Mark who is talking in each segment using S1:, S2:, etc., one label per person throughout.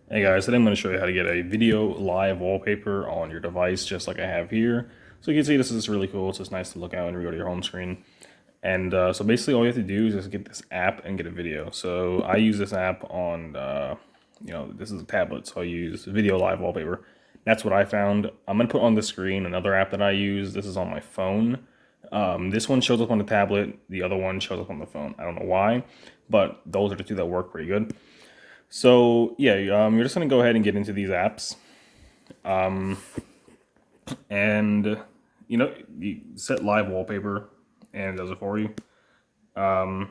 S1: Hey guys, today I'm going to show you how to get a video live wallpaper on your device just like I have here. So you can see this is really cool. It's just nice to look at when you go to your home screen. And so basically all you have to do is just get this app and get a video. So I use this app on, this is a tablet, so I use video live wallpaper. That's what I found. I'm going to put on the screen another app that I use. This is on my phone. This one shows up on the tablet. The other one shows up on the phone. I don't know why, but those are the two that work pretty good. So yeah, you're just gonna go ahead and get into these apps, and you set live wallpaper, and it does it for you. And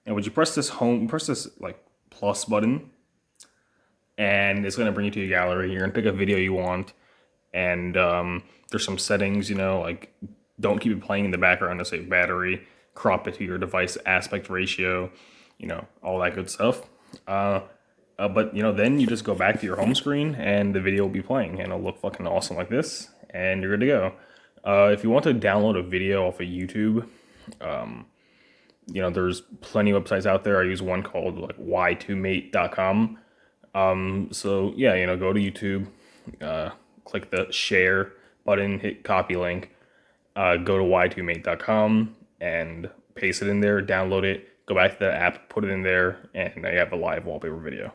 S1: when you press this press this like plus button, and it's gonna bring you to your gallery. You're gonna pick a video you want, and there's some settings, like don't keep it playing in the background to save battery, crop it to your device aspect ratio, all that good stuff. But then you just go back to your home screen and the video will be playing and it'll look fucking awesome like this, and you're good to go. If you want to download a video off of YouTube, there's plenty of websites out there. I use one called like y2mate.com. So yeah, go to YouTube, click the share button, hit copy link, go to y2mate.com and paste it in there, download it, go back to the app, put it in there, and now you have a live wallpaper video.